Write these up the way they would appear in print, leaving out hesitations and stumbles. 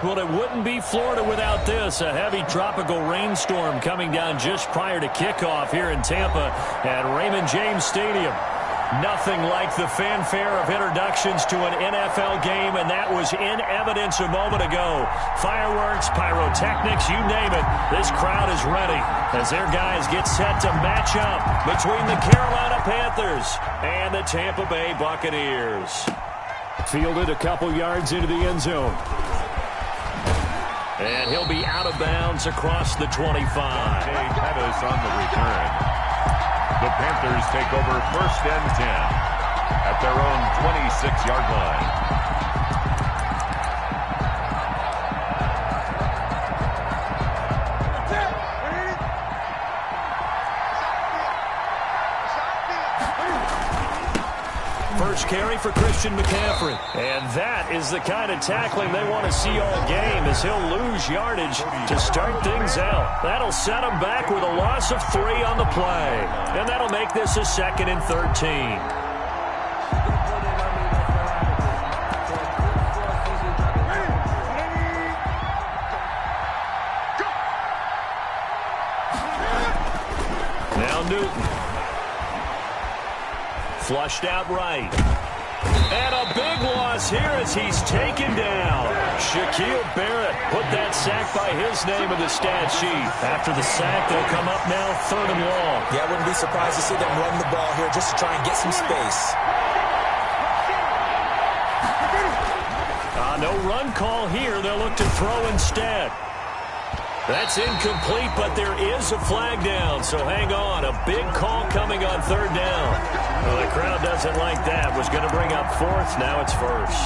Well, it wouldn't be Florida without this. A heavy tropical rainstorm coming down just prior to kickoff here in Tampa at Raymond James Stadium. Nothing like the fanfare of introductions to an NFL game, and that was in evidence a moment ago. Fireworks, pyrotechnics, you name it. This crowd is ready as their guys get set to match up between the Carolina Panthers and the Tampa Bay Buccaneers. Fielded a couple yards into the end zone. And he'll be out of bounds across the 25. Pettis on the return. The Panthers take over 1st and 10 at their own 26-yard line. First carry for Christian McCaffrey. And that is the kind of tackling they want to see all game, as he'll lose yardage to start things out. That'll set him back with a loss of 3 on the play. And that'll make this a 2nd and 13. Now Newton. Flushed out right. And a big loss here as he's taken down. Shaquille Barrett put that sack by his name in the stat sheet. After the sack, they'll come up now 3rd and long. Yeah, I wouldn't be surprised to see them run the ball here just to try and get some space. No run call here. They'll look to throw instead. That's incomplete, but there is a flag down, so hang on. A big call coming on 3rd down. Well, the crowd doesn't like that. Was going to bring up 4th, now it's 1st.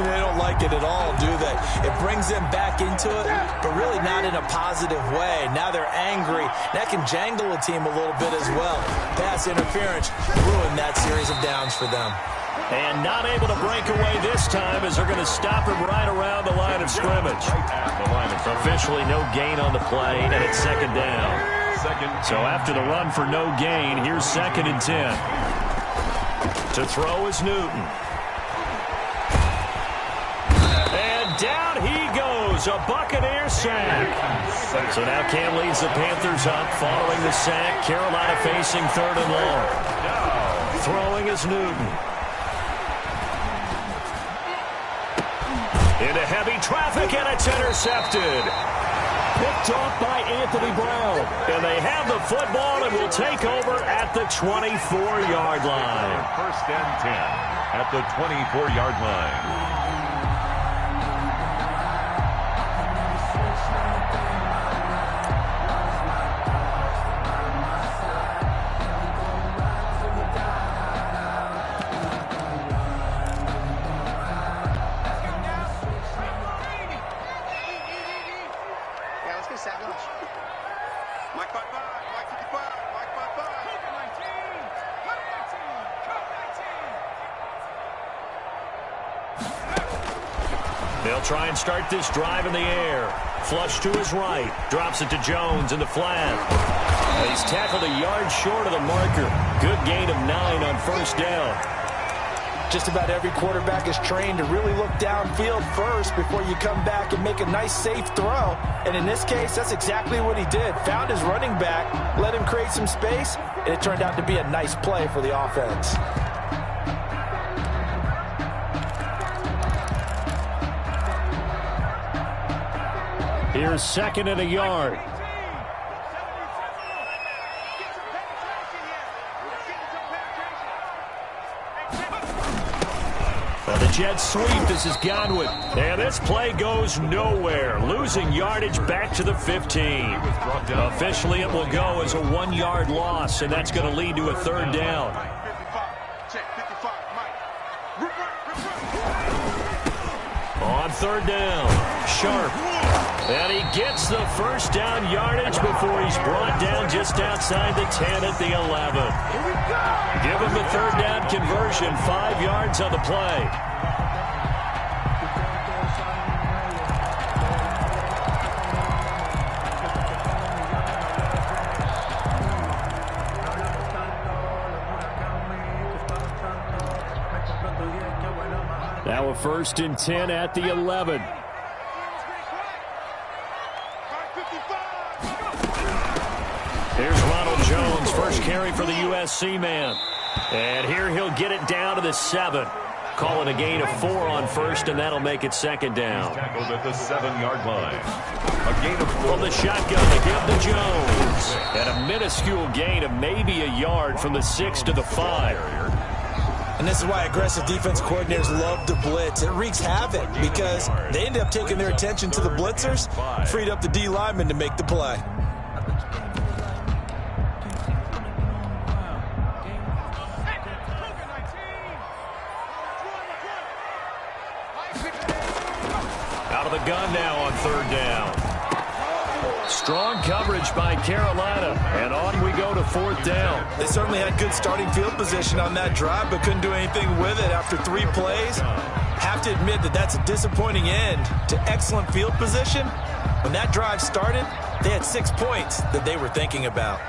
They don't like it at all, do they? It brings them back into it, but really not in a positive way. Now they're angry. That can jangle a team a little bit as well. Pass interference ruined that series of downs for them. And not able to break away this time as they're going to stop him right around the line of scrimmage. Officially no gain on the play, and it's 2nd down. So after the run for no gain, here's 2nd and 10. To throw is Newton. And down he goes, a Buccaneer sack. So now Cam leads the Panthers up following the sack. Carolina facing 3rd and long. Throwing is Newton. Into heavy traffic, and it's intercepted. Picked off by Anthony Brown. And they have the football and will take over at the 24-yard line. 1st and 10 at the 24-yard line. They'll try and start this drive in the air. Flush to his right. Drops it to Jones in the flat. He's tackled a yard short of the marker. Good gain of 9 on 1st down. Just about every quarterback is trained to really look downfield first before you come back and make a nice, safe throw. And in this case, that's exactly what he did. Found his running back, let him create some space, and it turned out to be a nice play for the offense. Here's 2nd and a yard. Well, the Jets sweep. This is Godwin. And this play goes nowhere. Losing yardage back to the 15. Officially, it will go as a 1-yard loss, and that's going to lead to a 3rd down. On 3rd down, Sharp. And he gets the 1st down yardage before he's brought down just outside the 10 at the 11. Give him the 3rd down conversion, 5 yards on the play. Now a 1st and 10 at the 11. Jones, first carry for the USC man. And here he'll get it down to the 7. Call it a gain of 4 on first, and that'll make it second down. He's tackled at the 7-yard line. A gain of 4. From the shotgun, they give to Jones. And a minuscule gain of maybe a yard from the 6 to the 5. And this is why aggressive defense coordinators love to blitz. It wreaks havoc because they end up taking their attention to the blitzers, freed up the D lineman to make the play. Out of the gun now on 3rd down. Strong coverage by Carolina, and on we go to 4th down. They certainly had good starting field position on that drive, but couldn't do anything with it after 3 plays. Have to admit that that's a disappointing end to excellent field position. When that drive started, they had 6 points that they were thinking about.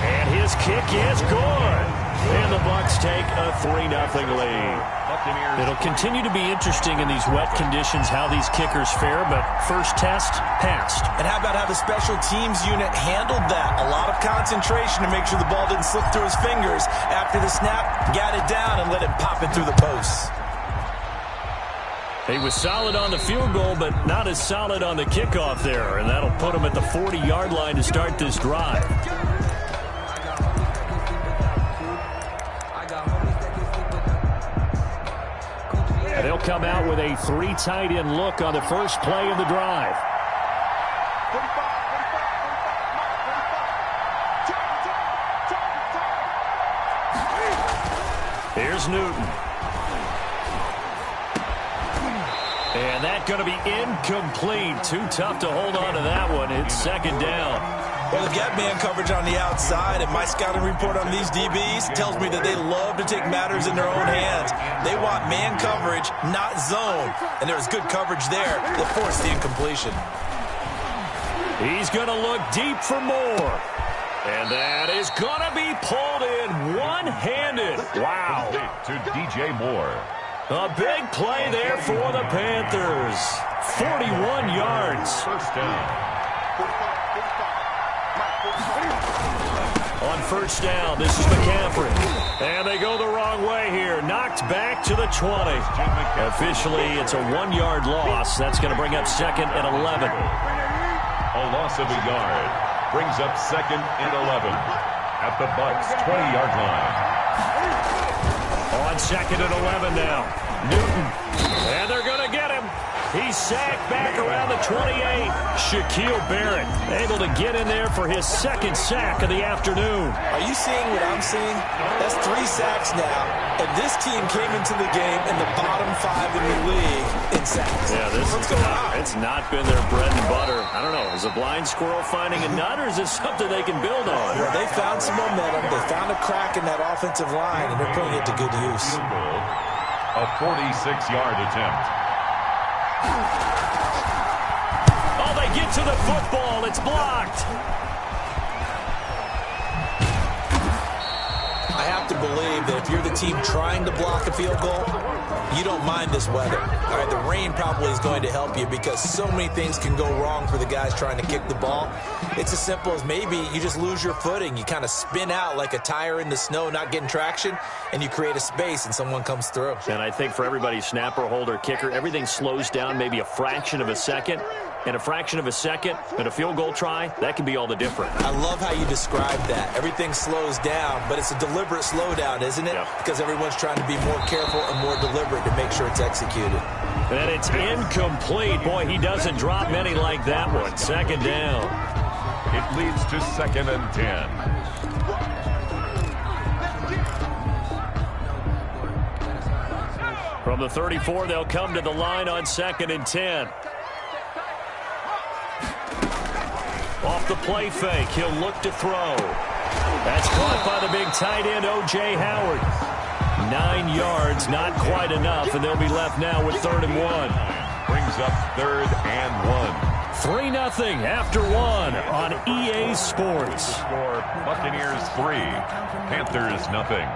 And his kick is good. And the Bucs take a 3-0 lead. It'll continue to be interesting in these wet conditions how these kickers fare, but first test, passed. And how about how the special teams unit handled that? A lot of concentration to make sure the ball didn't slip through his fingers. After the snap, got it down and let him pop it through the posts. He was solid on the field goal, but not as solid on the kickoff there, and that'll put him at the 40-yard line to start this drive. And they'll come out with a 3 tight end look on the first play of the drive. Here's Newton. And that's going to be incomplete. Too tough to hold on to that one. It's 2nd down. Well, they've got man coverage on the outside, and my scouting report on these DBs tells me that they love to take matters in their own hands. They want man coverage, not zone. And there was good coverage there that forced the incompletion. He's going to look deep for more. And that is going to be pulled in one-handed. Wow. To DJ Moore. A big play there for the Panthers. 41 yards. First down. On first down, this is McCaffrey. And they go the wrong way here. Knocked back to the 20. Officially, it's a 1-yard loss. That's going to bring up 2nd and 11. A loss of a yard brings up 2nd and 11 at the Bucs' 20-yard line. On 2nd and 11 now. Newton. And they're going to get him. He's sacked back around the 28. Shaquille Barrett able to get in there for his 2nd sack of the afternoon. Are you seeing what I'm seeing? That's 3 sacks now. And this team came into the game in the bottom 5 in the league in sacks. Yeah, what's going on? It's not been their bread and butter. I don't know. Is a blind squirrel finding a nut, or is this something they can build on? Well, they found some momentum. They found a crack in that offensive line, and they're putting it to good use. A 46-yard attempt. Oh, they get to the football. It's blocked. I have to believe that if you're the team trying to block a field goal, you don't mind this weather. All right, the rain probably is going to help you because so many things can go wrong for the guys trying to kick the ball. It's as simple as maybe you just lose your footing. You kind of spin out like a tire in the snow, not getting traction, and you create a space and someone comes through. And I think for everybody, snapper, holder, kicker, everything slows down maybe a fraction of a second. And a fraction of a second and a field goal try, that can be all the difference. I love how you describe that. Everything slows down, but it's a deliberate slowdown, isn't it? Yep. Because everyone's trying to be more careful and more deliberate to make sure it's executed. And it's incomplete. Boy, he doesn't drop many like that one. 2nd down. It leads to 2nd and 10. From the 34, they'll come to the line on 2nd and 10. Off the play fake, he'll look to throw. That's caught by the big tight end, O.J. Howard. 9 yards, not quite enough, and they'll be left now with 3rd and 1. Brings up 3rd and 1. 3-0 after 1 on EA Sports. Score Buccaneers 3, Panthers nothing.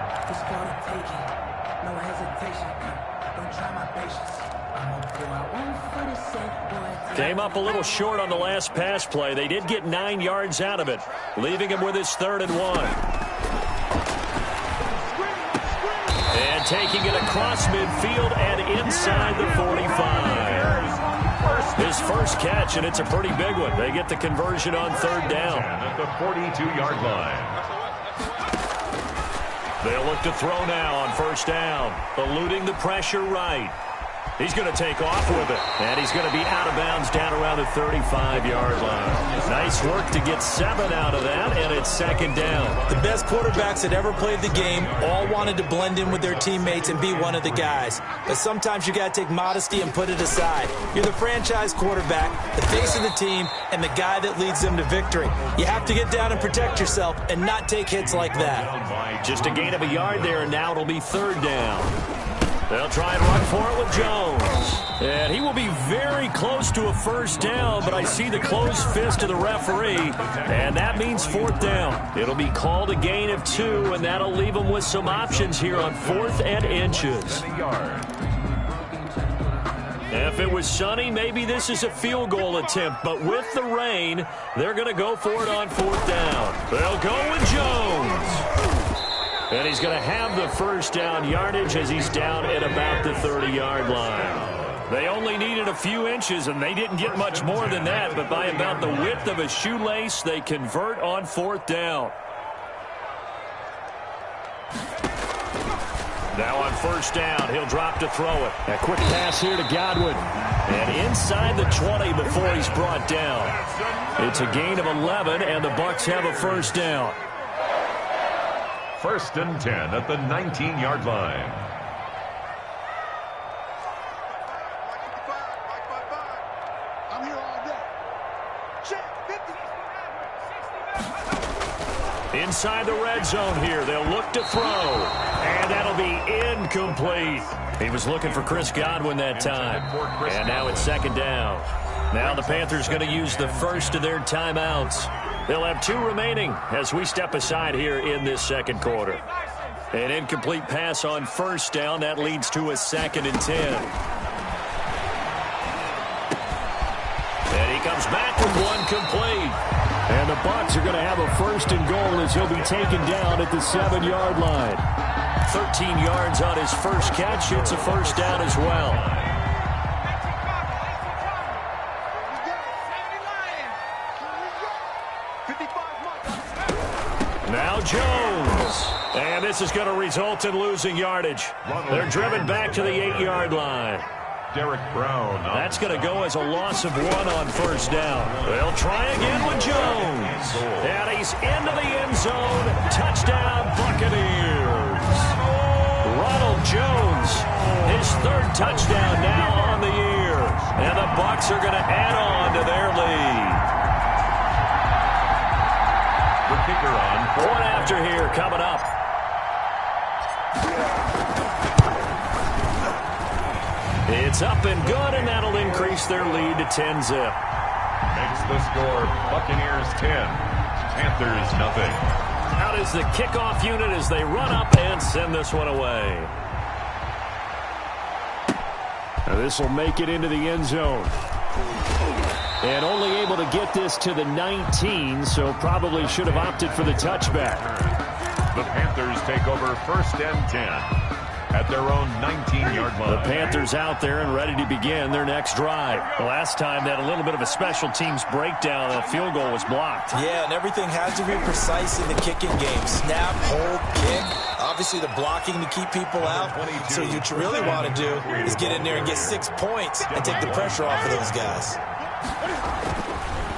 No hesitation, don't try my patience. I'm gonna pull out one for the set, boy. Came up a little short on the last pass play. They did get 9 yards out of it, leaving him with his 3rd and 1. And taking it across midfield and inside the 45. His first catch, and it's a pretty big one. They get the conversion on 3rd down. At the 42-yard line. They'll look to throw now on 1st down. Eluding the pressure right. He's going to take off with it. And he's going to be out of bounds down around the 35-yard line. Nice work to get 7 out of that, and it's 2nd down. The best quarterbacks that ever played the game all wanted to blend in with their teammates and be one of the guys. But sometimes you got to take modesty and put it aside. You're the franchise quarterback, the face of the team, and the guy that leads them to victory. You have to get down and protect yourself and not take hits like that. Just a gain of a yard there, and now it'll be 3rd down. They'll try and run for it with Jones. And he will be very close to a 1st down, but I see the closed fist of the referee, and that means 4th down. It'll be called a gain of 2, and that'll leave them with some options here on 4th and inches. If it was sunny, maybe this is a field goal attempt, but with the rain, they're going to go for it on 4th down. They'll go with Jones. And he's going to have the 1st down yardage as he's down at about the 30-yard line. They only needed a few inches, and they didn't get much more than that, but by about the width of a shoelace, they convert on 4th down. Now on 1st down, he'll drop to throw it. A quick pass here to Godwin. And inside the 20 before he's brought down. It's a gain of 11, and the Bucs have a 1st down. 1st and 10 at the 19-yard line. I'm here all day. Check 50. Inside the red zone here, they'll look to throw. And that'll be incomplete. He was looking for Chris Godwin that time. And now it's 2nd down. Now the Panthers going to use the first of their timeouts. They'll have 2 remaining as we step aside here in this 2nd quarter. An incomplete pass on 1st down. That leads to a 2nd and 10. And he comes back with one complete. And the Bucs are going to have a 1st and goal as he'll be taken down at the 7-yard line. 13 yards on his first catch. It's a 1st down as well. Now Jones. And this is going to result in losing yardage. They're driven back to the 8-yard line. Derek Brown. That's going to go as a loss of 1 on 1st down. They'll try again with Jones. And he's into the end zone. Touchdown, Buccaneers. Ronald Jones, his 3rd touchdown now on the year. And the Bucs are going to add on to their lead. The kicker on. One after here coming up. It's up and good, and that'll increase their lead to 10-zip. Makes the score Buccaneers 10, Panthers nothing. Out is the kickoff unit as they run up and send this one away. Now this will make it into the end zone. And only able to get this to the 19, so probably should have opted for the touchback. The Panthers take over 1st and 10 at their own 19-yard line. The Panthers out there and ready to begin their next drive. The last time they had a little bit of a special teams breakdown. That field goal was blocked. Yeah, and everything has to be precise in the kicking game. Snap, hold, kick. Obviously, the blocking to keep people out. So what you really want to do is get in there and get 6 points and take the pressure off of those guys.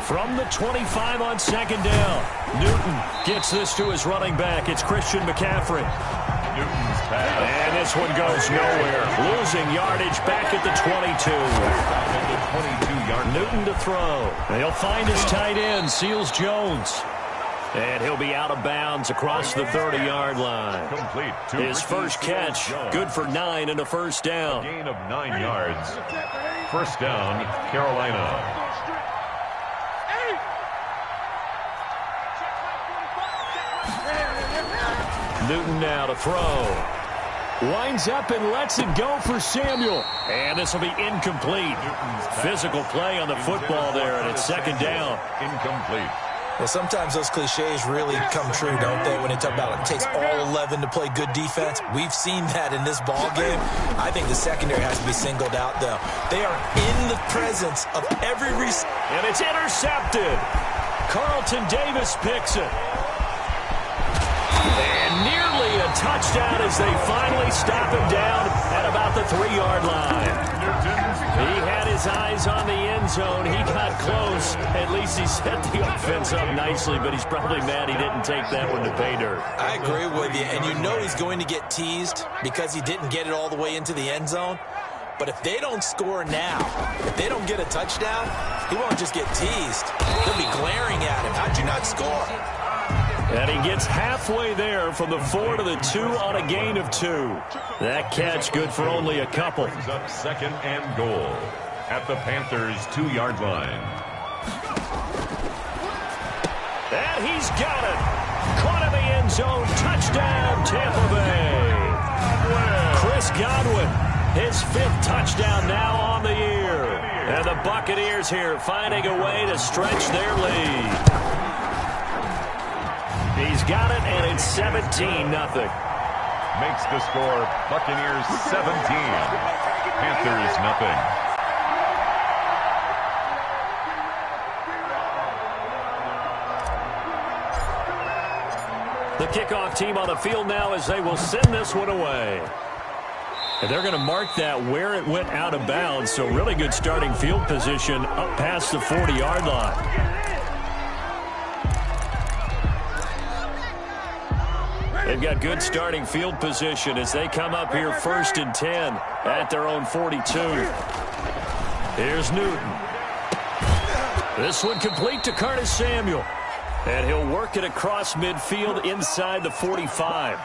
From the 25 on 2nd down, Newton gets this to his running back. It's Christian McCaffrey. Newton's pass. And this one goes nowhere. Losing yardage back at the 22. At the 22-yard line. Newton to throw. He'll find his tight end, Seals Jones. And he'll be out of bounds across the 30-yard line. Complete. His first catch, good for 9 and a 1st down. Gain of 9 yards. 1st down, Carolina. Newton now to throw. Winds up and lets it go for Samuel. And this will be incomplete. Physical play on the football there, and it's second down. Incomplete. Well, sometimes those cliches really come true, don't they? When they talk about it takes all 11 to play good defense. We've seen that in this ball game. I think the secondary has to be singled out, though. They are in the presence of every receiver. And it's intercepted. Carlton Davis picks it. And nearly a touchdown as they finally stop him down at about the 3-yard line. He had his eyes on the end zone. He got close. At least he set the offense up nicely, but he's probably mad he didn't take that one to pay dirt. I agree with you, and you know he's going to get teased because he didn't get it all the way into the end zone. But if they don't score now, if they don't get a touchdown, he won't just get teased. They'll be glaring at him. How'd you not score? And he gets halfway there from the 4 to the 2 on a gain of 2. That catch good for only a couple. Brings up second and goal at the Panthers' 2-yard line. And he's got it. Caught in the end zone. Touchdown, Tampa Bay. Chris Godwin, his 5th touchdown now on the year. And the Buccaneers here finding a way to stretch their lead. He's got it, and it's 17-0. Makes the score Buccaneers 17, Panthers nothing. The kickoff team on the field now as they will send this one away. And they're going to mark that where it went out of bounds, so really good starting field position up past the 40-yard line. They've got good starting field position as they come up here 1st and 10 at their own 42. Here's Newton. This one complete to Curtis Samuel. And he'll work it across midfield inside the 45.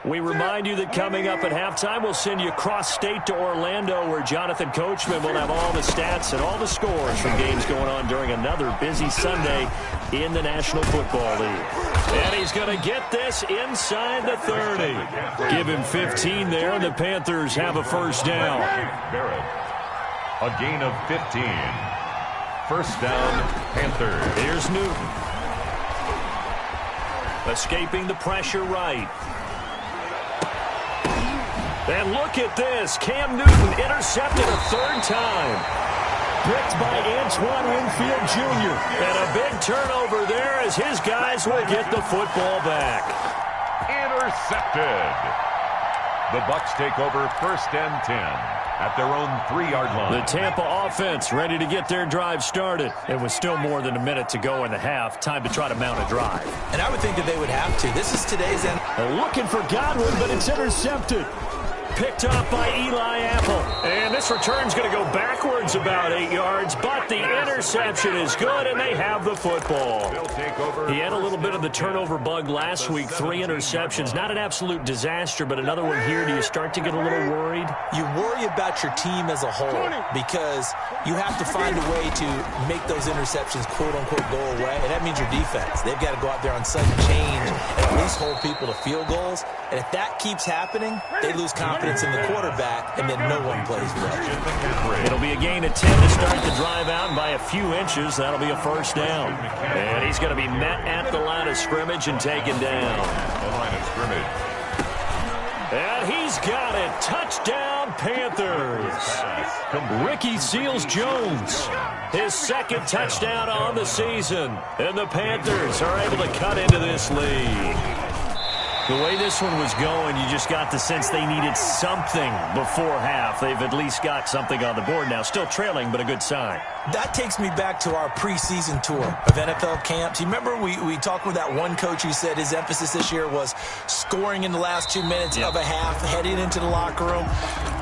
We remind you that coming up at halftime, we'll send you cross-state to Orlando, where Jonathan Coachman will have all the stats and all the scores from games going on during another busy Sunday in the National Football League. And he's going to get this inside the 30. Give him 15 there, and the Panthers have a first down. Barrett, a gain of 15. First down, Panthers. Here's Newton. Escaping the pressure right. And look at this. Cam Newton intercepted a 3rd time. Picked by Antoine Winfield Jr. And a big turnover there as his guys will get the football back. Intercepted. The Bucs take over 1st and 10 at their own 3-yard line. The Tampa offense ready to get their drive started. It was still more than a minute to go in the half. Time to try to mount a drive. And I would think that they would have to. This is today's end. Looking for Godwin, but it's intercepted. Picked up by Eli Apple. And this return's going to go backwards about 8 yards, but the interception is good, and they have the football. He had a little bit of the turnover bug last week, 3 interceptions. Not an absolute disaster, but another one here. Do you start to get a little worried? You worry about your team as a whole because you have to find a way to make those interceptions, quote-unquote, go away, and that means your defense. They've got to go out there on sudden change and at least hold people to field goals, and if that keeps happening, they lose confidence in the quarterback, and then no one plays well. It'll be a gain of 10 to start the drive out, and by a few inches, that'll be a first down. And he's going to be met at the line of scrimmage and taken down. The line of scrimmage. And he's got it. Touchdown, Panthers. Ricky Seals-Jones, his 2nd touchdown on the season. And the Panthers are able to cut into this lead. The way this one was going, you just got the sense they needed something before half. They've at least got something on the board now. Still trailing, but a good sign. That takes me back to our preseason tour of NFL camps. You remember we talked with that one coach who said his emphasis this year was scoring in the last 2 minutes of a half, heading into the locker room.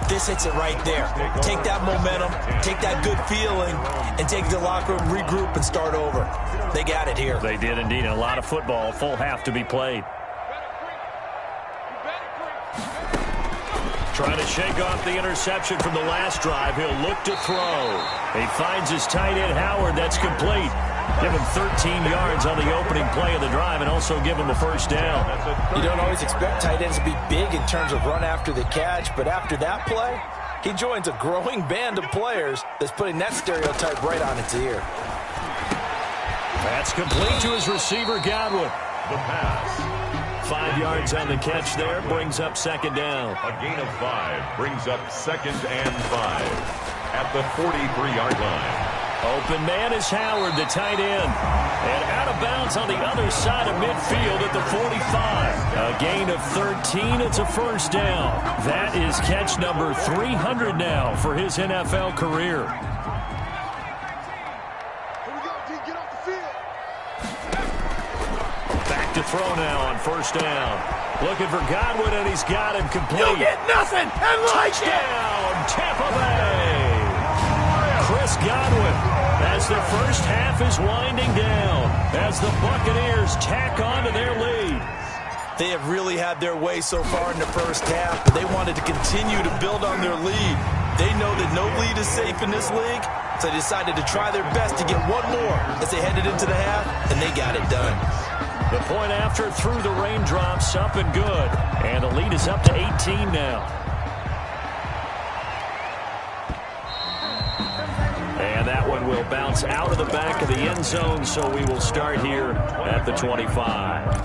This hits it right there. Take that momentum, take that good feeling, and take it to the locker room, regroup, and start over. They got it here. They did indeed, and a lot of football, full half to be played. Trying to shake off the interception from the last drive. He'll look to throw. He finds his tight end, Howard. That's complete. Give him 13 yards on the opening play of the drive and also give him a first down. You don't always expect tight ends to be big in terms of run after the catch, but after that play, he joins a growing band of players that's putting that stereotype right on its ear. That's complete to his receiver, Godwin. The pass. 5 yards on the catch there, brings up second down. A gain of 5 brings up 2nd and 5 at the 43-yard line. Open man is Howard, the tight end. And out of bounds on the other side of midfield at the 45. A gain of 13, it's a first down. That is catch number 300 now for his NFL career. To throw now on first down. Looking for Godwin, and he's got him complete. You'll get nothing and like Touchdown, Tampa Bay. Chris Godwin, as the first half is winding down, as the Buccaneers tack on to their lead. They have really had their way so far in the first half, but they wanted to continue to build on their lead. They know that no lead is safe in this league, so they decided to try their best to get one more as they headed into the half, and they got it done. The point after through the raindrops, up and good. And the lead is up to 18 now. And that one will bounce out of the back of the end zone, so we will start here at the 25.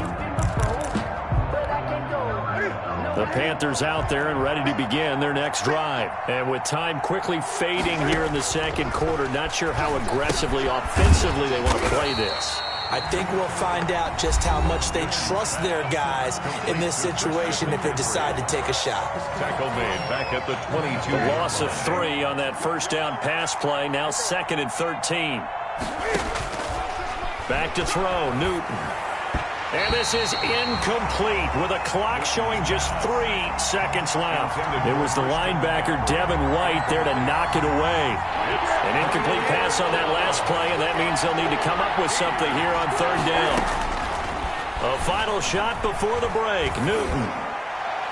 The Panthers out there and ready to begin their next drive. And with time quickly fading here in the second quarter, not sure how aggressively, offensively they want to play this. I think we'll find out just how much they trust their guys in this situation if they decide to take a shot. Tackle made back at the 22. The loss of 3 on that first down pass play, now 2nd and 13. Back to throw, Newton. And this is incomplete with a clock showing just 3 seconds left. It was the linebacker, Devin White, there to knock it away. An incomplete pass on that last play, and that means they'll need to come up with something here on third down. A final shot before the break. Newton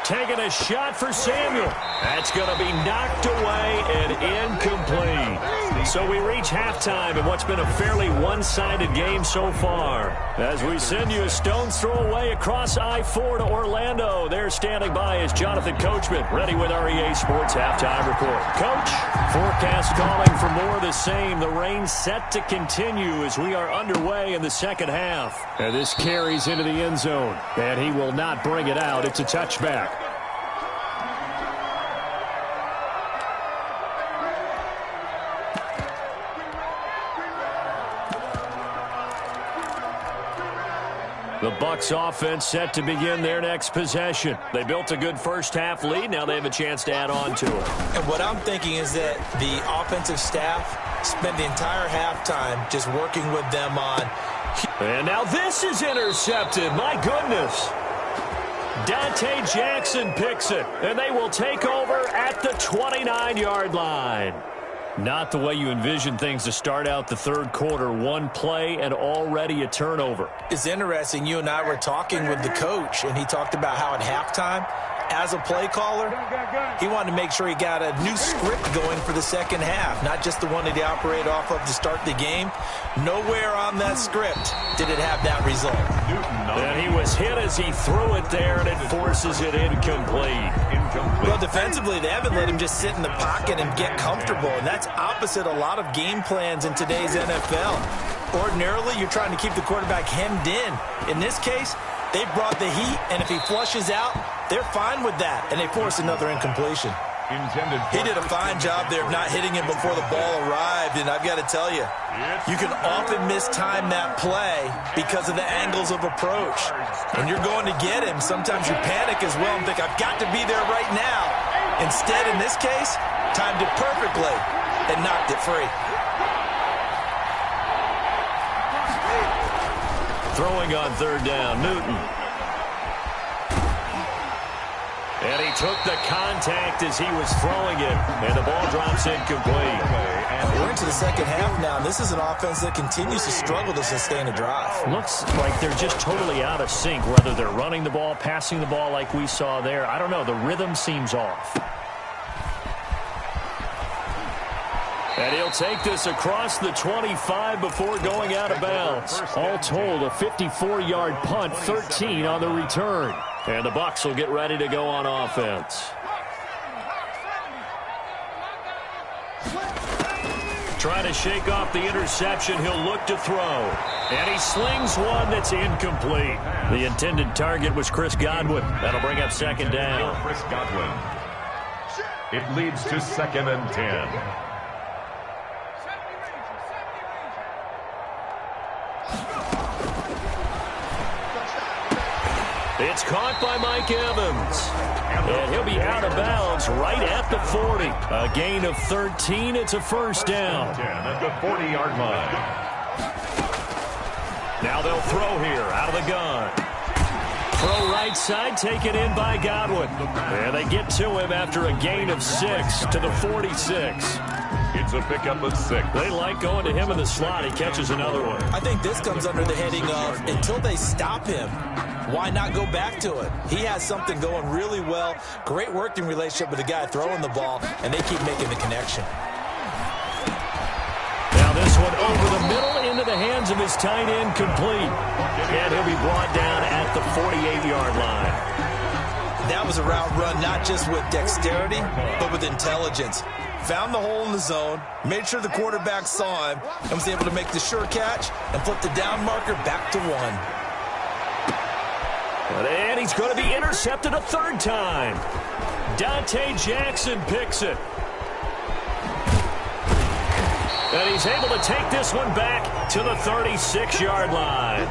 taking a shot for Samuel. That's going to be knocked away and incomplete. So we reach halftime in what's been a fairly one-sided game so far. As we send you a stone's throw away across I-4 to Orlando. There standing by is Jonathan Coachman, ready with our EA Sports Halftime Report. Coach, forecast calling for more of the same. The rain set to continue as we are underway in the second half. And this carries into the end zone. And he will not bring it out. It's a touchback. The Bucs offense set to begin their next possession. They built a good first half lead. Now they have a chance to add on to it. And what I'm thinking is that the offensive staff spent the entire halftime just working with them on. And now this is intercepted. My goodness. Dante Jackson picks it. And they will take over at the 29-yard line. Not the way you envision things to start out the third quarter. One play and already a turnover. It's interesting. You and I were talking with the coach, and he talked about how at halftime, as a play caller, he wanted to make sure he got a new script going for the second half, not just the one that he operated off of to start the game. Nowhere on that script did it have that result. And he was hit as he threw it there, and it forces it incomplete. Well, defensively, they haven't let him just sit in the pocket and get comfortable, and that's opposite a lot of game plans in today's NFL. Ordinarily, you're trying to keep the quarterback hemmed in. In this case, they brought the heat, and if he flushes out, they're fine with that, and they force another incompletion. He did a fine job there of not hitting him before the ball arrived, and I've got to tell you, you can often mistime that play because of the angles of approach. When you're going to get him, sometimes you panic as well and think, I've got to be there right now. Instead, in this case, timed it perfectly and knocked it free. Throwing on third down, Newton. And he took the contact as he was throwing it, and the ball drops incomplete. We're into the second half now, and this is an offense that continues to struggle to sustain a drive. Looks like they're just totally out of sync, whether they're running the ball, passing the ball like we saw there. I don't know. The rhythm seems off. And he'll take this across the 25 before going out of bounds. All told, a 54-yard punt, 13 on the return. And the Bucs will get ready to go on offense. Trying to shake off the interception, he'll look to throw. And he slings one that's incomplete. The intended target was Chris Godwin. That'll bring up second down. Chris Godwin. It leads to 2nd and 10. It's caught by Mike Evans. And he'll be out of bounds right at the 40. A gain of 13. It's a first down. 10 at the 40-yard line. Now they'll throw here out of the gun. Throw right side, taken in by Godwin. And they get to him after a gain of 6 to the 46. It's a pickup of 6. They like going to him in the slot. He catches another one. I think this comes under the heading of until they stop him, why not go back to it? He has something going really well. Great working relationship with the guy throwing the ball, and they keep making the connection. Now this one over the middle into the hands of his tight end, complete. And he'll be brought down at the 48-yard line. That was a route run not just with dexterity, but with intelligence. Found the hole in the zone, made sure the quarterback saw him, and was able to make the sure catch and flip the down marker back to 1. And he's going to be intercepted a third time. Dante Jackson picks it. And he's able to take this one back to the 36-yard line.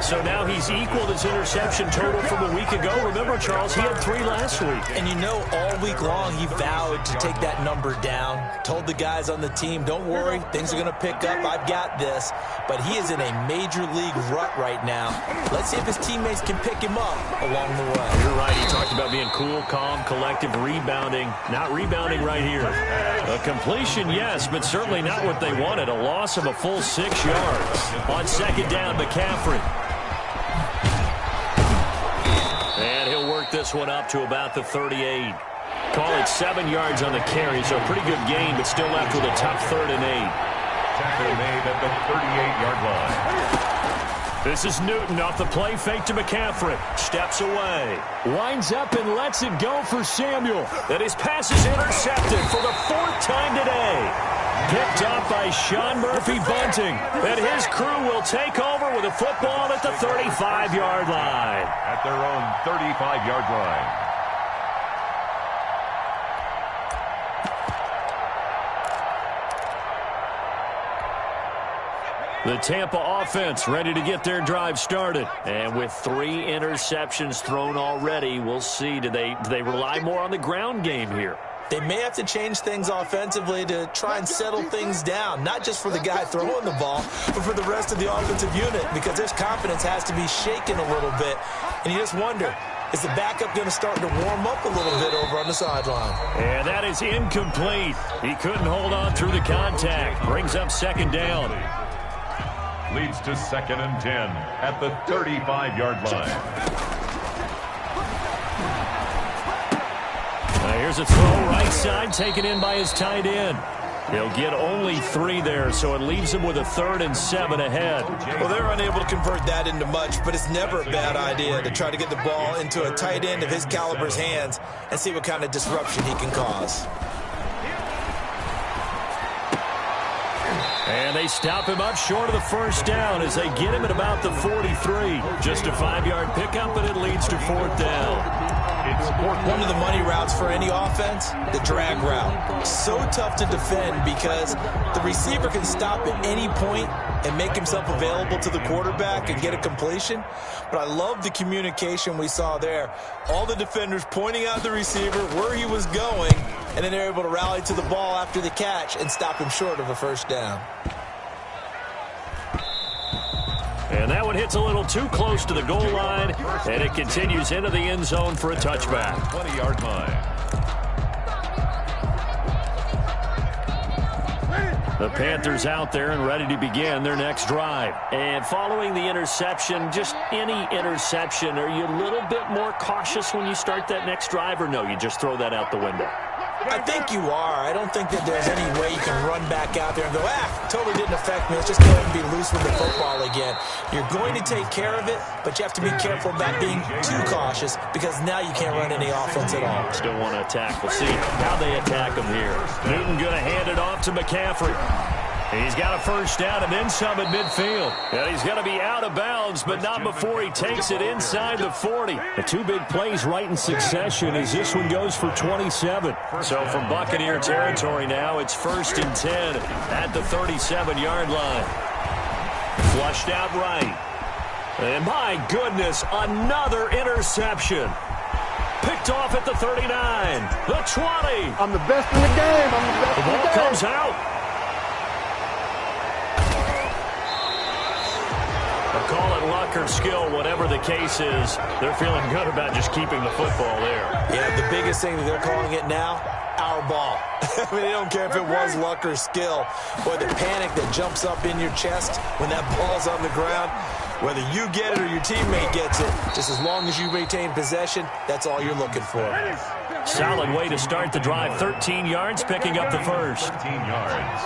So now he's equaled his interception total from a week ago. Remember, Charles, he had 3 last week. And you know, all week long he vowed to take that number down. Told the guys on the team, don't worry, things are going to pick up. I've got this. But he is in a major league rut right now. Let's see if his teammates can pick him up along the way. You're right. He talked about being cool, calm, collective, rebounding. Not rebounding right here. A completion, yes, but certainly not what they wanted. A loss of a full 6 yards. On second down, McCaffrey. And he'll work this one up to about the 38. Call it 7 yards on the carry, so a pretty good gain, but still left with a tough 3rd and 8. Tackle made at the 38-yard line. This is Newton off the play fake to McCaffrey. Steps away. Winds up and lets it go for Samuel. And his pass is intercepted for the 4th time today. Picked off by Sean Murphy-Bunting. And his crew will take over with a football at the 35-yard line. At their own 35-yard line. The Tampa offense ready to get their drive started. And with 3 interceptions thrown already, we'll see. Do they rely more on the ground game here? They may have to change things offensively to try and settle things down, not just for the guy throwing the ball, but for the rest of the offensive unit, because their confidence has to be shaken a little bit. And you just wonder, is the backup going to start to warm up a little bit over on the sideline? And that is incomplete. He couldn't hold on through the contact. Brings up second down. Leads to 2nd and 10 at the 35-yard line. Here's a throw right side, taken in by his tight end. He'll get only 3 there, so it leaves him with a 3rd and 7 ahead. Well, they're unable to convert that into much, but it's never a bad idea to try to get the ball into a tight end of his caliber's hands and see what kind of disruption he can cause. And they stop him up short of the first down as they get him at about the 43. Just a 5-yard pickup, but it leads to 4th down. One of the money routes for any offense, the drag route. So tough to defend because the receiver can stop at any point and make himself available to the quarterback and get a completion. But I love the communication we saw there. All the defenders pointing out the receiver, where he was going, and then they're able to rally to the ball after the catch and stop him short of a first down. And that one hits a little too close to the goal line, and it continues into the end zone for a touchback. 20-yard line. The Panthers out there and ready to begin their next drive. And following the interception, just any interception, are you a little bit more cautious when you start that next drive, or no, you just throw that out the window? I think you are. I don't think that there's any way you can run back out there and go, totally didn't affect me. Let's just go ahead and be loose with the football again. You're going to take care of it, but you have to be careful about being too cautious because now you can't run any offense at all. Still want to attack. We'll see how they attack him here. Newton going to hand it off to McCaffrey. He's got a first down and then some at midfield. And he's going to be out of bounds, but not before he takes it inside the 40. The two big plays right in succession as this one goes for 27. So from Buccaneer territory now, it's 1st and 10 at the 37-yard line. Flushed out right. And my goodness, another interception. Picked off at the 39, the 20. I'm the best in the game. The ball comes out. Call it luck or skill, whatever the case is. They're feeling good about just keeping the football there. Yeah, the biggest thing that they're calling it now, our ball. I mean, they don't care if it was luck or skill. Boy, the panic that jumps up in your chest when that ball's on the ground, whether you get it or your teammate gets it, just as long as you retain possession, that's all you're looking for. Solid way to start the drive. 13 yards, picking up the first. 13 yards.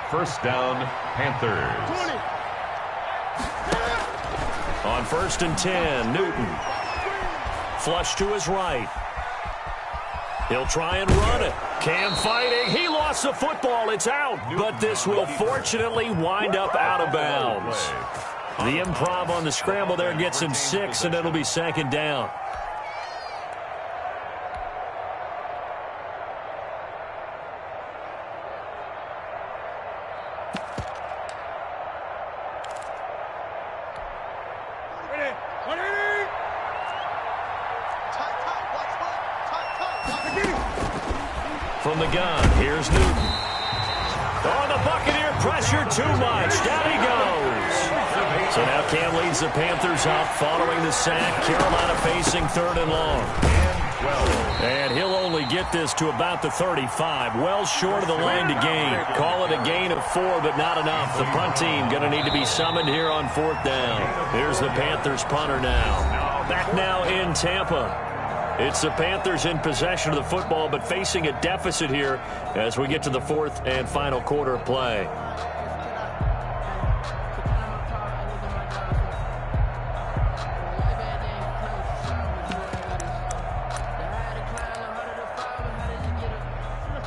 First down, Panthers. On 1st and 10, Newton. Flush to his right. He'll try and run it. Cam fighting. He lost the football. It's out. But this will fortunately wind up out of bounds. The improv on the scramble there gets him 6, and it'll be 2nd down. From the gun, here's Newton. Oh, the Buccaneer pressure too much. Down he goes. So now Cam leads the Panthers up following the sack. Carolina facing 3rd and long. And he'll only get this to about the 35. Well short of the line to gain. Call it a gain of 4, but not enough. The punt team going to need to be summoned here on 4th down. Here's the Panthers punter now. Back now in Tampa. It's the Panthers in possession of the football, but facing a deficit here as we get to the 4th and final quarter of play.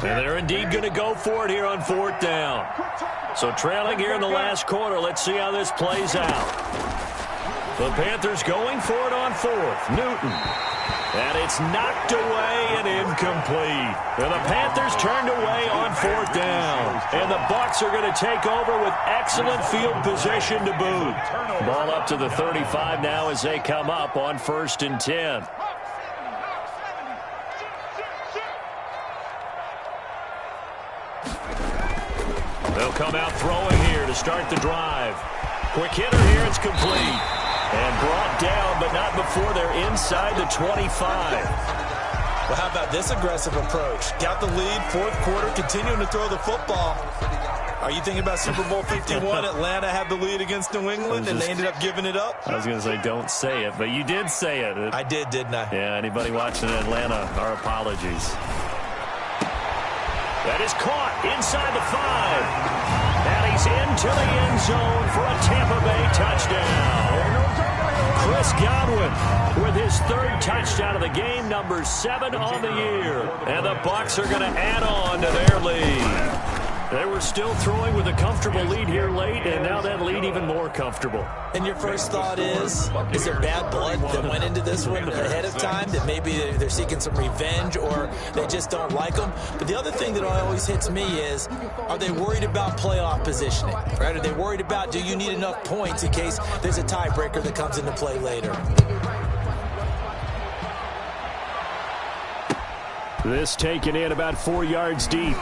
And they're indeed going to go for it here on 4th down. So trailing here in the last quarter. Let's see how this plays out. The Panthers going for it on 4th. Newton. And it's knocked away and incomplete. And the Panthers turned away on 4th down. And the Bucs are going to take over with excellent field position to boot. Ball up to the 35 now as they come up on 1st and 10. They'll come out throwing here to start the drive. Quick hitter here, it's complete. And brought down, but not before they're inside the 25. Well, how about this aggressive approach? Got the lead, 4th quarter, continuing to throw the football. Are you thinking about Super Bowl 51? Atlanta had the lead against New England, and they ended up giving it up? I was going to say don't say it, but you did say it. I did, didn't I? Yeah, anybody watching in Atlanta, our apologies. That is caught inside the 5. And he's into the end zone for a Tampa Bay touchdown. Chris Godwin with his 3rd touchdown of the game, number 7 on the year. And the Bucs are going to add on to their lead. They were still throwing with a comfortable lead here late, and now that lead even more comfortable. And your first thought is there bad blood that went into this one ahead of time, that maybe they're seeking some revenge or they just don't like them? But the other thing that always hits me is, are they worried about playoff positioning? Right? Are they worried about, do you need enough points in case there's a tiebreaker that comes into play later? This taken in about 4 yards deep.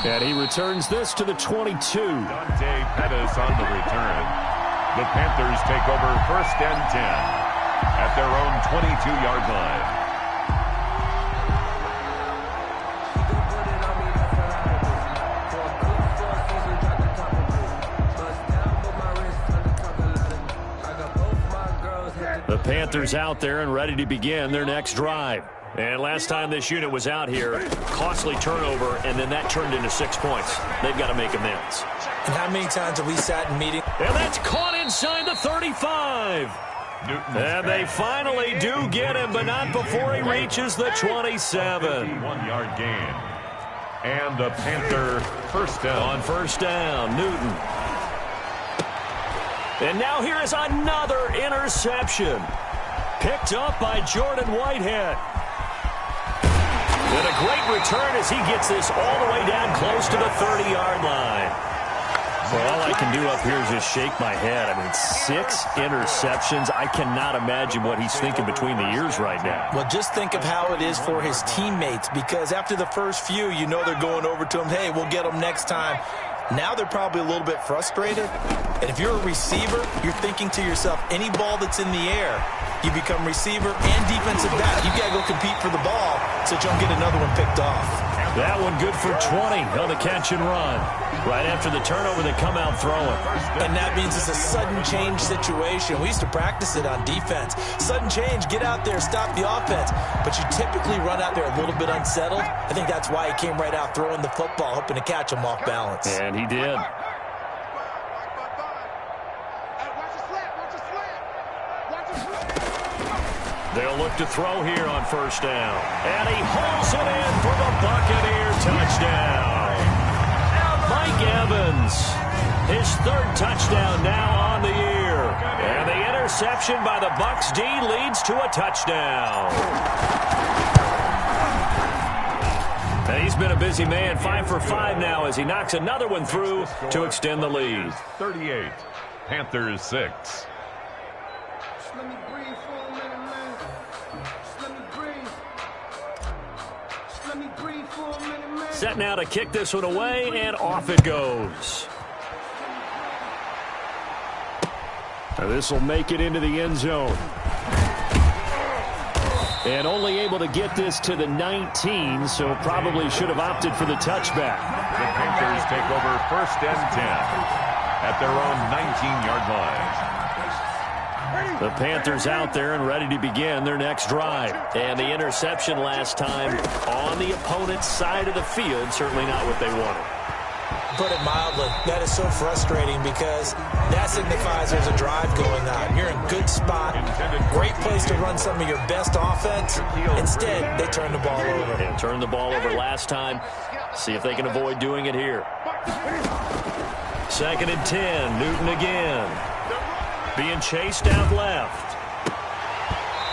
And he returns this to the 22. Dante Pettis on the return. The Panthers take over 1st and 10 at their own 22-yard line. The Panthers out there and ready to begin their next drive. And last time this unit was out here, costly turnover, and then that turned into 6 points. They've got to make amends. And how many times have we sat in meetings? And that's caught inside the 35. And they finally do get him, but not before he reaches the 27. 1-yard gain. And the Panther first down. On first down, Newton. And now here is another interception. Picked up by Jordan Whitehead. And a great return as he gets this all the way down close to the 30-yard line. Well, all I can do up here is just shake my head. I mean, 6 interceptions. I cannot imagine what he's thinking between the ears right now. Well, just think of how it is for his teammates, because after the first few, you know they're going over to him, hey, we'll get them next time. Now they're probably a little bit frustrated. And if you're a receiver, you're thinking to yourself, any ball that's in the air, you become receiver and defensive back. You got to go compete for the ball so that you don't get another one picked off. That one good for 20 on the catch and run. Right after the turnover, they come out throwing. And that means it's a sudden change situation. We used to practice it on defense. Sudden change, get out there, stop the offense. But you typically run out there a little bit unsettled. I think that's why he came right out throwing the football, hoping to catch him off balance. And he did. They'll look to throw here on first down. And he hauls it in for the Buccaneer touchdown. Mike Evans, his 3rd touchdown now on the year. And the interception by the Bucs D leads to a touchdown. And he's been a busy man, 5 for 5 now as he knocks another one through to extend the lead. 38, Panthers 6. Set now to kick this one away, and off it goes. Now this will make it into the end zone. And only able to get this to the 19, so probably should have opted for the touchback. The Panthers take over first and 10 at their own 19-yard line. The Panthers out there and ready to begin their next drive. And the interception last time on the opponent's side of the field, certainly not what they wanted. Put it mildly, that is so frustrating because that signifies there's a drive going on. You're in good spot, great place to run some of your best offense. Instead, they turn the ball over. They turned the ball over last time. See if they can avoid doing it here. 2nd and 10, Newton again. Being chased out left.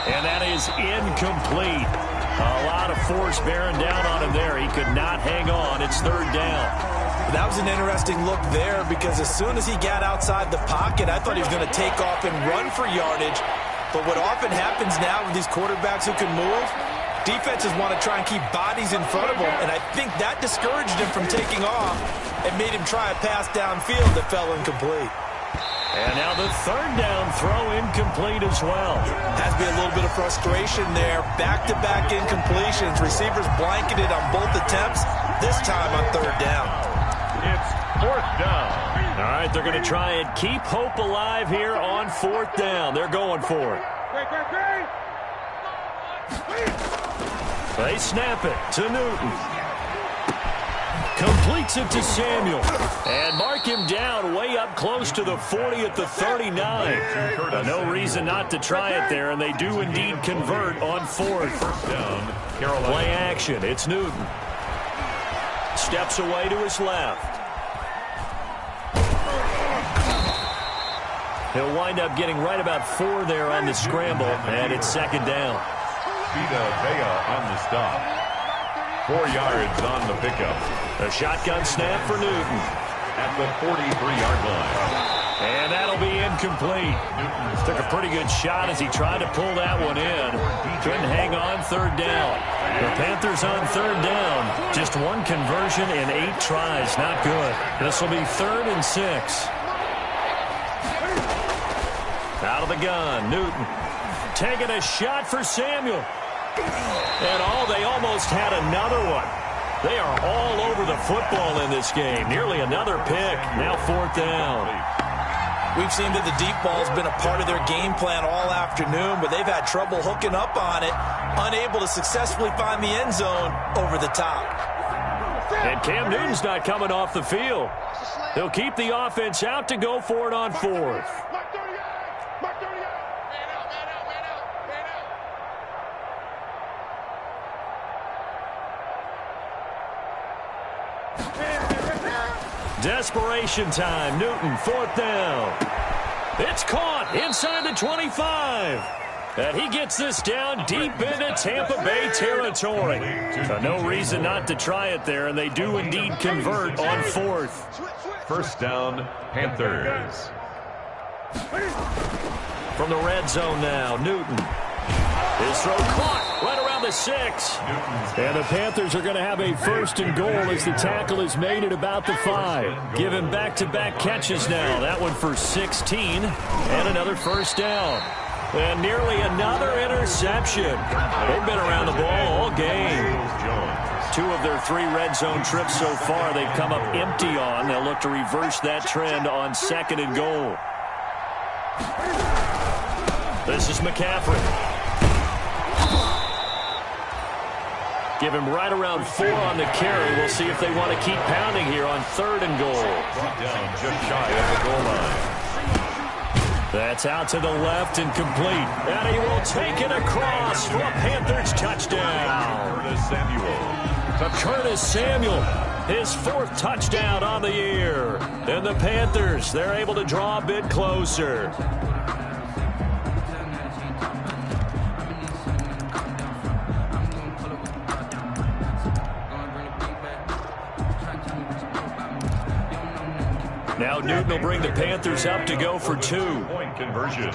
And that is incomplete. A lot of force bearing down on him there. He could not hang on. It's 3rd down. That was an interesting look there because as soon as he got outside the pocket, I thought he was going to take off and run for yardage. But what often happens now with these quarterbacks who can move, defenses want to try and keep bodies in front of them, and I think that discouraged him from taking off and made him try a pass downfield that fell incomplete. And now the 3rd down throw incomplete as well. Has to be a little bit of frustration there. Back-to-back incompletions. Receivers blanketed on both attempts, this time on 3rd down. It's 4th down. All right, they're going to try and keep hope alive here on 4th down. They're going for it. They snap it to Newton. Completes it to Samuel. And mark him down way up close to the 40 at the 39. No reason not to try it there, and they do indeed convert on 4th. First down, Carolina. Play action. It's Newton. Steps away to his left. He'll wind up getting right about 4 there on the scramble, and it's 2nd down. Vita Vea on the stop. 4 yards on the pickup. A shotgun snap for Newton. At the 43-yard line. And that'll be incomplete. Took a pretty good shot as he tried to pull that one in. Couldn't hang on 3rd down. The Panthers on 3rd down. Just 1 conversion in 8 tries. Not good. This will be 3rd and 6. Out of the gun, Newton. Taking a shot for Samuel. And they almost had another one. They are all over the football in this game. Nearly another pick. Now 4th down. We've seen that the deep ball's been a part of their game plan all afternoon, but they've had trouble hooking up on it, unable to successfully find the end zone over the top. And Cam Newton's not coming off the field. He'll keep the offense out to go for it on fourth. Desperation time. Newton, fourth down. It's caught inside the 25. And he gets this down deep into Tampa Bay territory. No reason not to try it there, and they do indeed convert on fourth. First down, Panthers. From the red zone now, Newton. His throw caught right around the 6. And the Panthers are going to have a first and goal as the tackle is made at about the 5. Give him back-to-back catches now. That one for 16 and another first down. And nearly another interception. They've been around the ball all game. 2 of their 3 red zone trips so far they've come up empty on. They'll look to reverse that trend on second and goal. This is McCaffrey. Give him right around 4 on the carry. We'll see if they want to keep pounding here on third and goal. Brought down just shy of the goal line. That's out to the left and complete. And he will take it across for a Panthers touchdown. Curtis Samuel, his 4th touchdown on the year. And the Panthers, they're able to draw a bit closer. Now Newton will bring the Panthers up to go for 2. Point conversion.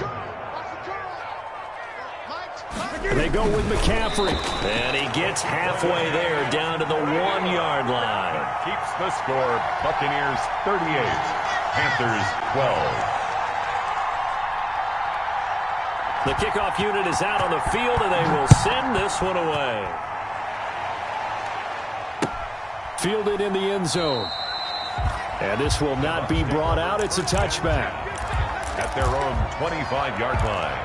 They go with McCaffrey. And he gets halfway there down to the 1-yard line. Keeps the score. Buccaneers 38. Panthers 12. The kickoff unit is out on the field, and they will send this one away. Fielded in the end zone. And this will not be brought out. It's a touchback. At their own 25-yard line.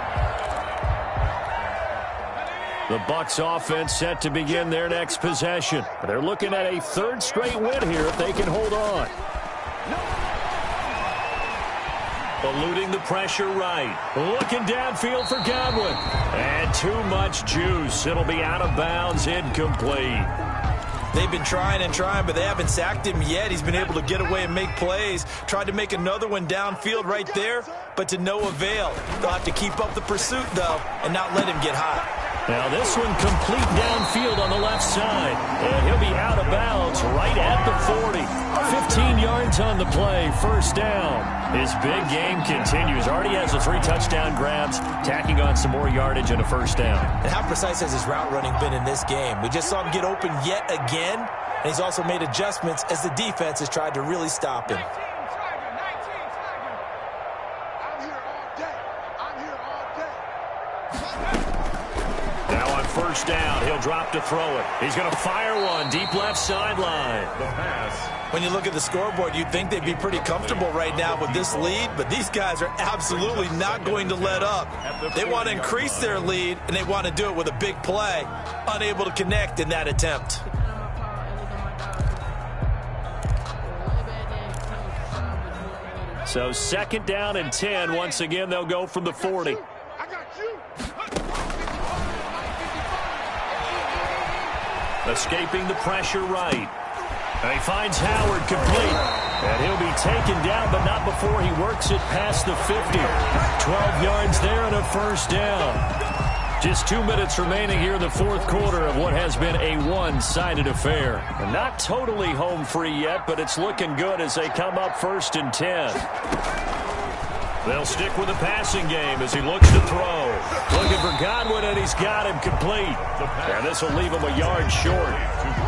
The Bucs offense set to begin their next possession. They're looking at a 3rd straight win here if they can hold on. Eluding the pressure right. Looking downfield for Godwin. And too much juice. It'll be out of bounds, incomplete. They've been trying and trying, but they haven't sacked him yet. He's been able to get away and make plays. Tried to make another one downfield right there, but to no avail. They'll have to keep up the pursuit, though, and not let him get hot. Now this one complete downfield on the left side. And he'll be out of bounds right at the 40. 15 yards on the play, first down. His big game continues. Already has the 3 touchdown grabs, tacking on some more yardage and a first down. And how precise has his route running been in this game? We just saw him get open yet again, and he's also made adjustments as the defense has tried to really stop him. First down, he'll drop to throw it. He's going to fire one deep left sideline. The pass. When you look at the scoreboard, you'd think they'd be pretty comfortable right now with this lead, but these guys are absolutely not going to let up. They want to increase their lead, and they want to do it with a big play. Unable to connect in that attempt. So 2nd down and 10. Once again, they'll go from the 40. Escaping the pressure right. And he finds Howard complete. And he'll be taken down, but not before he works it past the 50. 12 yards there and a first down. Just 2 minutes remaining here in the 4th quarter of what has been a one-sided affair. And not totally home free yet, but it's looking good as they come up 1st and 10. They'll stick with the passing game as he looks to throw. Looking for Godwin, and he's got him complete. And this will leave him a yard short.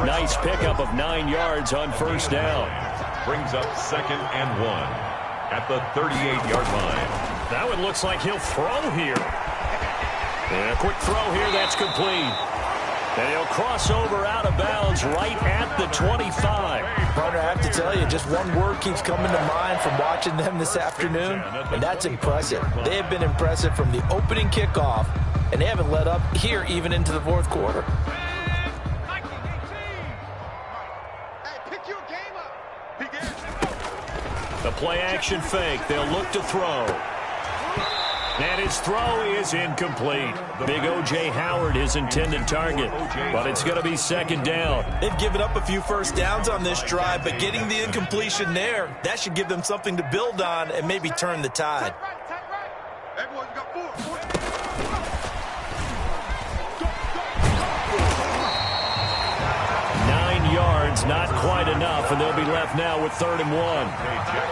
Nice pickup of 9 yards on first down. Brings up 2nd and 1 at the 38-yard line. That one looks like he'll throw here. And a quick throw here, that's complete. And he'll cross over out of bounds right at the 25. Partner, I have to tell you, just one word keeps coming to mind from watching them this afternoon, and that's impressive. They have been impressive from the opening kickoff, and they haven't let up here even into the fourth quarter. The play-action fake. They'll look to throw. And his throw is incomplete. Big O.J. Howard, his intended target. But it's going to be second down. They've given up a few first downs on this drive, but getting the incompletion there, that should give them something to build on and maybe turn the tide. Everyone's got 4. 9 yards, not quite enough, and they'll be left now with 3rd and 1.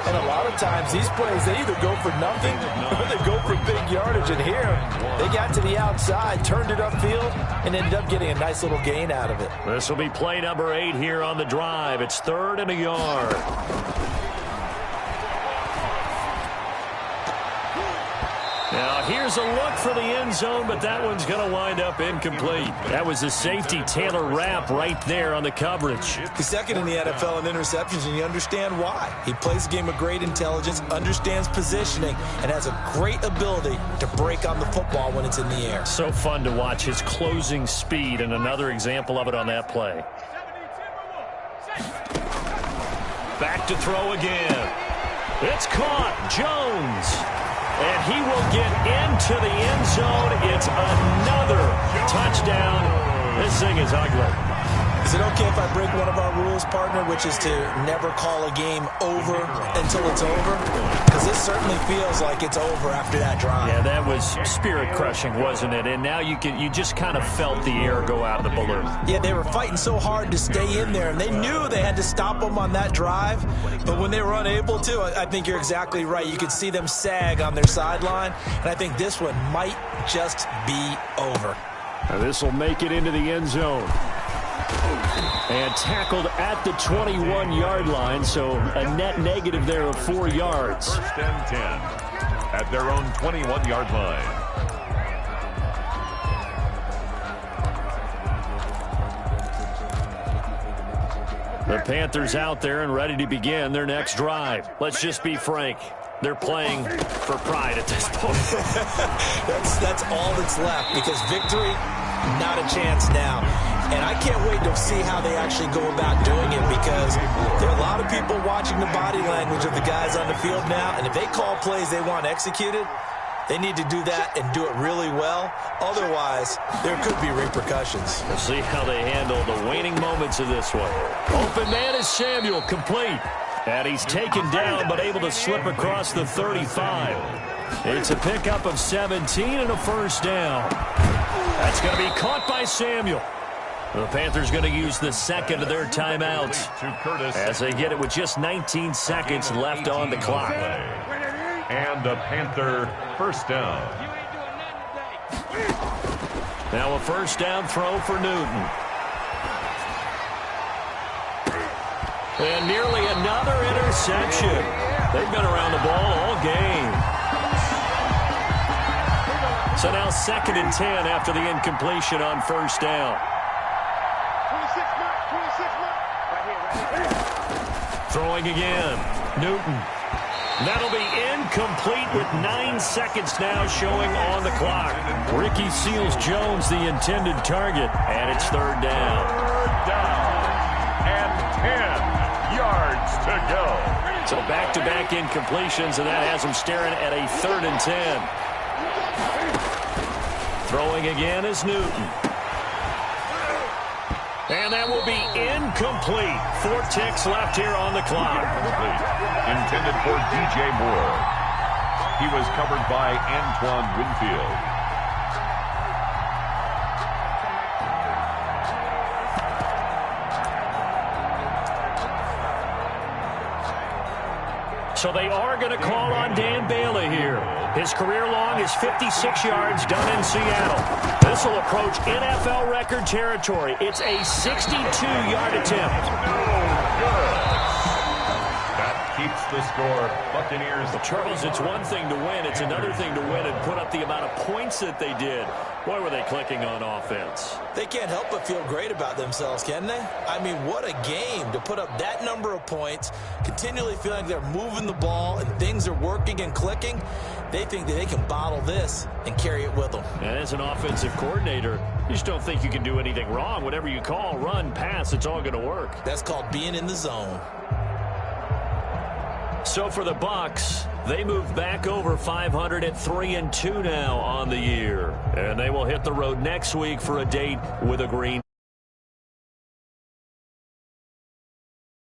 And a lot of times these plays, they either go for nothing or they go for big yardage. And here, they got to the outside, turned it upfield, and ended up getting a nice little gain out of it. This will be play number 8 here on the drive. It's 3rd and a yard. Now, here's a look for the end zone, but that one's going to wind up incomplete. That was a safety, Taylor Rapp, right there on the coverage. He's second in the NFL in interceptions, and you understand why. He plays a game of great intelligence, understands positioning, and has a great ability to break on the football when it's in the air. So fun to watch his closing speed, and another example of it on that play. Back to throw again. It's caught. Jones. And he will get into the end zone. It's another touchdown. This thing is ugly. Is it okay if I break one of our rules, partner, which is to never call a game over until it's over? Because this certainly feels like it's over after that drive. Yeah, that was spirit-crushing, wasn't it? And now you just kind of felt the air go out of the balloon. Yeah, they were fighting so hard to stay in there, and they knew they had to stop them on that drive. But when they were unable to, I think you're exactly right. You could see them sag on their sideline, and I think this one might just be over. Now this will make it into the end zone. And tackled at the 21-yard line, so a net negative there of 4 yards. 1st and 10 at their own 21-yard line. The Panthers out there and ready to begin their next drive. Let's just be frank. They're playing for pride at this point. That's all that's left, because victory, not a chance now. And I can't wait to see how they actually go about doing it, because there are a lot of people watching the body language of the guys on the field now, and if they call plays they want executed, they need to do that and do it really well. Otherwise, there could be repercussions. We'll see how they handle the waning moments of this one. Open man is Samuel, complete. And he's taken down, but able to slip across the 35. It's a pickup of 17 and a 1st down. That's going to be caught by Samuel. The Panthers going to use the second of their timeouts as they get it with just 19 seconds left on the clock. And a Panther 1st down. Now a 1st down throw for Newton. And nearly another interception. They've been around the ball all game. So now 2nd and 10 after the incompletion on 1st down. 26 Throwing again. Newton. That'll be incomplete with 9 seconds now showing on the clock. Ricky Seals-Jones, the intended target, and it's 3rd down. 3rd down and 10 yards to go. So back-to-back incompletions, and that has them staring at a 3rd and 10. Throwing again is Newton. And that will be incomplete. 4 ticks left here on the clock. Intended for DJ Moore. He was covered by Antoine Winfield. So they are going to call on Dan Bailey here. His career long is 56 yards done in Seattle. This will approach NFL record territory. It's a 62-yard attempt. That keeps the score. Buccaneers. Charles, it's one thing to win. It's another thing to win and put up the amount of points that they did. Boy, were they clicking on offense. They can't help but feel great about themselves, can they? I mean, what a game to put up that number of points, continually feeling like they're moving the ball and things are working and clicking. They think that they can bottle this and carry it with them. And as an offensive coordinator, you just don't think you can do anything wrong. Whatever you call, run, pass, it's all going to work. That's called being in the zone. So for the Bucs, they move back over 500 at 3-2 now on the year. And they will hit the road next week for a date with a green